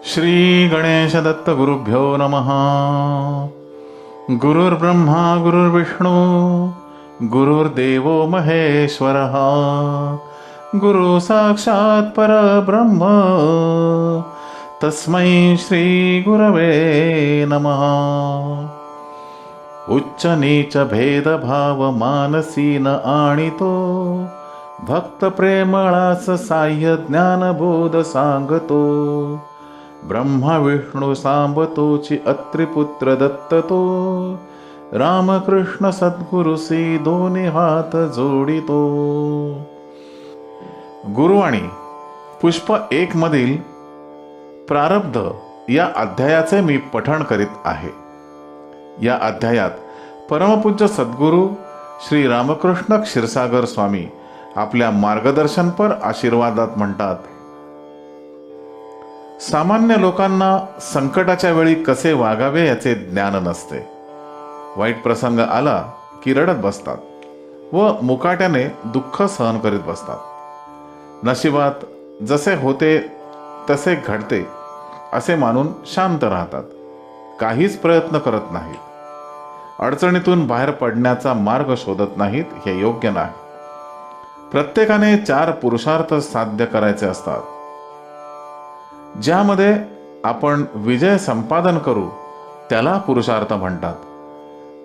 श्री गणेश दत्त गुरुभ्यो नमः. गुरुर्ब्रह्मा गुरुर्विष्णू गुरुर्देवो महेश्वरः. गुरु साक्षात् परब्रह्म तस्मै श्री गुरवे नमः. उच्च नीच भेदभाव मानसी न आणितो, भक्त प्रेमळास साह्य ज्ञानबोध सांगतो. ब्रह्मा विष्णू सांबतोची अत्रिपुत्र दत्ततो, रामकृष्ण सद्गुरुसी दोन्ही हात जोडितो. गुरुवाणी पुष्प 1 मधील प्रारब्ध या अध्यायाचे मी पठण करीत आहे. या अध्यायात परमपूज्य सद्गुरू श्री रामकृष्ण क्षीरसागर स्वामी आपल्या मार्गदर्शनपर आशीर्वादात म्हणतात, सामान्य लोकांना संकटाच्या वेळी कसे वागावे याचे ज्ञान नसते. वाईट प्रसंग आला की रडत बसतात व मुकाट्याने दुःख सहन करीत बसतात. नशिबात जसे होते तसे घडते असे मानून शांत राहतात. काहीच प्रयत्न करत नाहीत. अडचणीतून बाहेर पडण्याचा मार्ग शोधत नाहीत. हे योग्य नाही. प्रत्येकाने 4 पुरुषार्थ साध्य करायचे असतात, ज्यामध्ये आपण विजय संपादन करू त्याला पुरुषार्थ म्हणतात.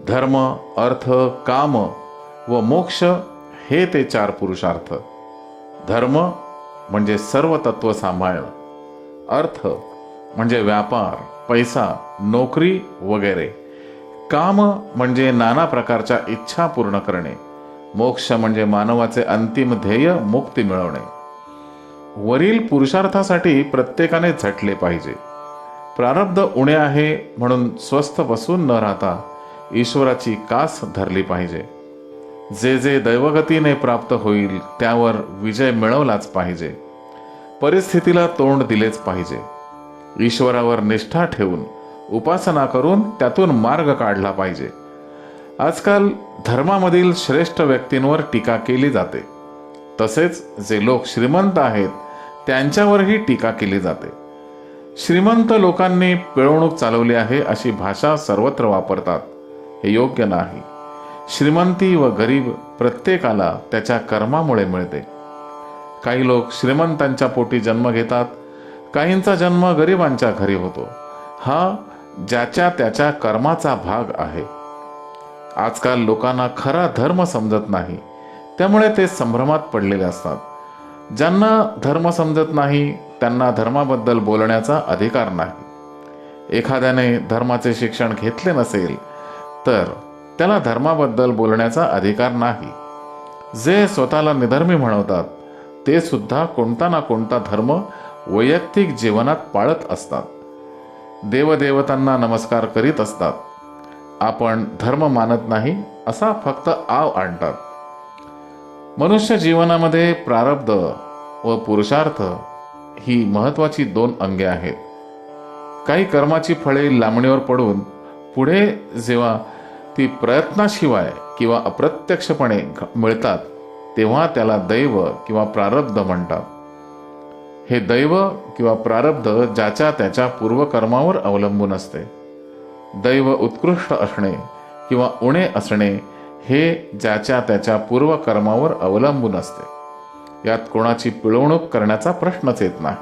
धर्म, अर्थ, काम व मोक्ष हे ते 4 पुरुषार्थ. धर्म म्हणजे सर्व तत्व सांभाळणं, अर्थ म्हणजे व्यापार, पैसा, नोकरी वगैरे, काम म्हणजे नाना प्रकारच्या इच्छा पूर्ण करणे, मोक्ष म्हणजे मानवाचे अंतिम ध्येय मुक्ती मिळवणे. वरील पुरुषार्थासाठी प्रत्येकाने झटले पाहिजे. प्रारब्ध उणे आहे म्हणून स्वस्थ बसून न राहता ईश्वराची कास धरली पाहिजे. जे जे दैवगतीने प्राप्त होईल त्यावर विजय मिळवलाच पाहिजे. परिस्थितीला तोंड दिलेच पाहिजे. ईश्वरावर निष्ठा ठेवून उपासना करून त्यातून मार्ग काढला पाहिजे. आजकाल धर्मामधील श्रेष्ठ व्यक्तींवर टीका केली जाते. तसेच जे लोक श्रीमंत आहेत त्यांच्यावरही टीका केली जाते. श्रीमंत लोकांनी पिळवणूक चालवली आहे अशी भाषा सर्वत्र वापरतात. हे योग्य नाही. श्रीमंती व गरीब प्रत्येकाला त्याच्या कर्मामुळे मिळते. काही लोक श्रीमंतांच्या पोटी जन्म घेतात, काहींचा जन्म गरिबांच्या घरी होतो. हा ज्याच्या त्याच्या कर्माचा भाग आहे. आजकाल लोकांना खरा धर्म समजत नाही, त्यामुळे ते संभ्रमात पडलेले असतात. ज्यांना धर्म समजत नाही त्यांना धर्माबद्दल बोलण्याचा अधिकार नाही. एखाद्याने धर्माचे शिक्षण घेतले नसेल तर त्याला धर्माबद्दल बोलण्याचा अधिकार नाही. जे स्वतःला निधर्मी म्हणवतात ते सुद्धा कोणता ना कोणता धर्म वैयक्तिक जीवनात पाळत असतात. देवदेवतांना नमस्कार करीत असतात. आपण धर्म मानत नाही असा फक्त आव आणतात. मनुष्य जीवनामध्ये प्रारब्ध व पुरुषार्थ ही महत्त्वाची 2 अंगे आहेत. काही कर्माची फळे लांबणीवर पडून पुढे जेव्हा ती प्रयत्नाशिवाय किंवा अप्रत्यक्षपणे मिळतात तेव्हा त्याला दैव किंवा प्रारब्ध म्हणतात. हे दैव किंवा प्रारब्ध ज्याच्या त्याच्या पूर्वकर्मावर अवलंबून असते. दैव उत्कृष्ट असणे किंवा उणे असणे हे ज्याच्या त्याच्या पूर्वकर्मावर अवलंबून असते. यात कोणाची पिळवणूक करण्याचा प्रश्नच येत नाही.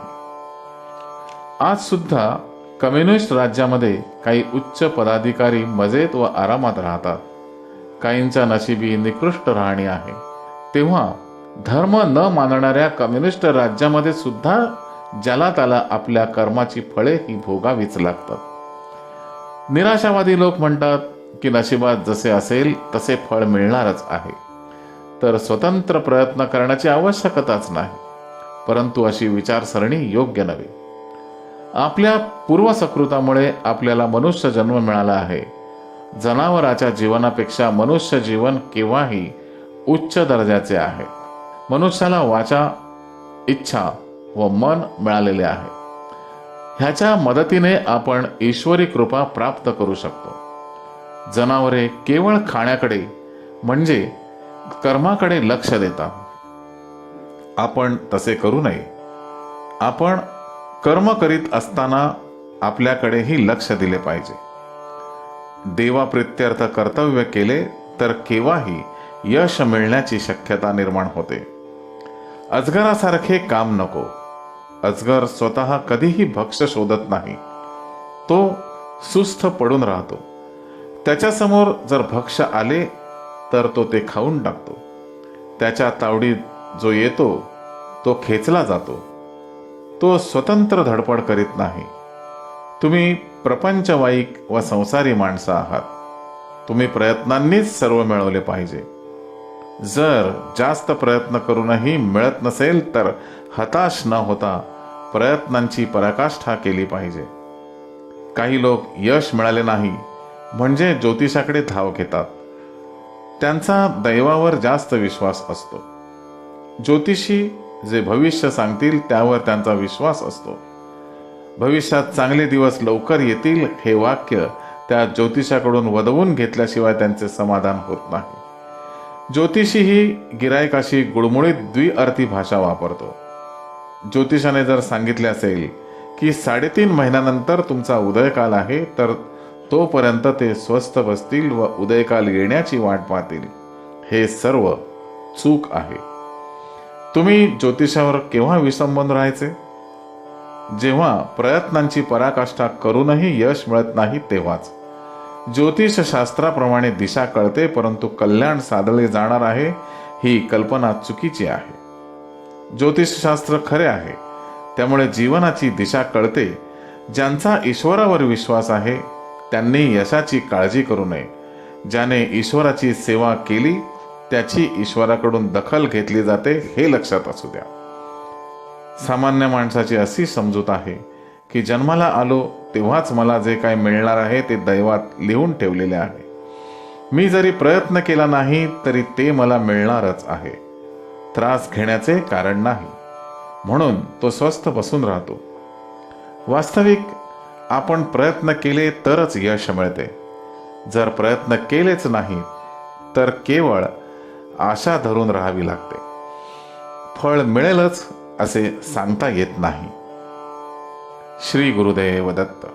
आज सुद्धा कम्युनिस्ट राज्यामध्ये काही उच्च पदाधिकारी मजेत व आरामात राहतात. काहींच्या नशिबी निकृष्ट राहणी आहे. तेव्हा धर्म न मानणाऱ्या कम्युनिस्ट राज्यामध्ये सुद्धा ज्याला त्याला आपल्या कर्माची फळे ही भोगावीच लागतात. निराशावादी लोक म्हणतात की नशिबात जसे असेल तसे फळ मिळणारच आहे, तर स्वतंत्र प्रयत्न करण्याची आवश्यकताच नाही. परंतु अशी विचारसरणी योग्य नव्हे. आपल्या पूर्वसकृतामुळे आपल्याला मनुष्य जन्म मिळाला आहे. जनावराच्या जीवनापेक्षा मनुष्य जीवन केव्हाही उच्च दर्जाचे आहे. मनुष्याला वाचा, इच्छा व मन मिळालेले आहे. ह्याच्या मदतीने आपण ईश्वरी कृपा प्राप्त करू शकतो. जनावरे केवळ खाण्याकडे म्हणजे कर्माकडे लक्ष देतात. आपण तसे करू नये. आपण कर्म करीत असताना आपल्याकडेही लक्ष दिले पाहिजे. देवाप्रित्यर्थ कर्तव्य केले तर केव्हाही यश मिळण्याची शक्यता निर्माण होते. अजगरासारखे काम नको. अजगर स्वतः कधीही भक्ष्य शोधत नाही. तो सुस्थ पडून राहतो. त्याच्यासमोर जर भक्ष्य आले तर तो ते खाऊन टाकतो. त्याच्या तावडीत जो येतो तो खेचला जातो. तो स्वतंत्र धडपड करीत नाही. तुम्ही प्रपंचवाईक व संसारी माणसं आहात. तुम्ही प्रयत्नांनीच सर्व मिळवले पाहिजे. जर जास्त प्रयत्न करूनही मिळत नसेल तर हताश न होता प्रयत्नांची पराकाष्ठा केली पाहिजे. काही लोक यश मिळाले नाही म्हणजे ज्योतिषाकडे धाव घेतात. त्यांचा दैवावर जास्त विश्वास असतो. ज्योतिषी जे भविष्य सांगतील त्यावर त्यांचा विश्वास असतो. भविष्यात चांगले दिवस लवकर येतील हे वाक्य त्या ज्योतिषाकडून वदवून घेतल्याशिवाय त्यांचे समाधान होत नाही. ज्योतिषीही गिरायकाशी गुळमुळीत द्विअर्थी भाषा वापरतो. ज्योतिषाने जर सांगितले असेल की 3.5 महिन्यानंतर तुमचा उदयकाल आहे तर तोपर्यंत ते स्वस्थ बसतील व उदयकाल येण्याची वाट पाहतील. हे सर्व चूक आहे. तुम्ही ज्योतिषावर केव्हा विसंबून राहायचे? जेव्हा प्रयत्नांची पराकाष्ठा करूनही यश मिळत नाही तेव्हाच. ज्योतिषशास्त्राप्रमाणे दिशा कळते परंतु कल्याण साधले जाणार आहे ही कल्पना चुकीची आहे. ज्योतिषशास्त्र खरे आहे त्यामुळे जीवनाची दिशा कळते. ज्यांचा ईश्वरावर विश्वास आहे त्यांनी यशाची काळजी करू नये. ज्याने ईश्वराची सेवा केली त्याची ईश्वराकडून दखल घेतली जाते हे लक्षात असू द्या. सामान्य माणसाची अशी समजूत आहे की जन्माला आलो तेव्हाच मला जे काय मिळणार आहे ते दैवात लिहून ठेवलेले आहे. मी जरी प्रयत्न केला नाही तरी ते मला मिळणारच आहे. त्रास घेण्याचे कारण नाही म्हणून तो स्वस्थ बसून राहतो. वास्तविक आपण प्रयत्न केले तरच यश मिळते. जर प्रयत्न केलेच नाही तर केवळ आशा धरून राहावी लागते. फळ मिळेलच असे सांगता येत नाही. श्री गुरुदेव दत्त.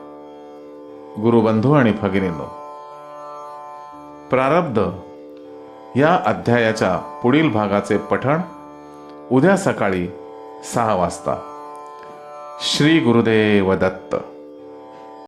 गुरुबंधू आणि भगिनींनो, प्रारब्ध या अध्यायाच्या पुढील भागाचे पठण उद्या सकाळी 6 वाजता. श्री गुरुदेव दत्त.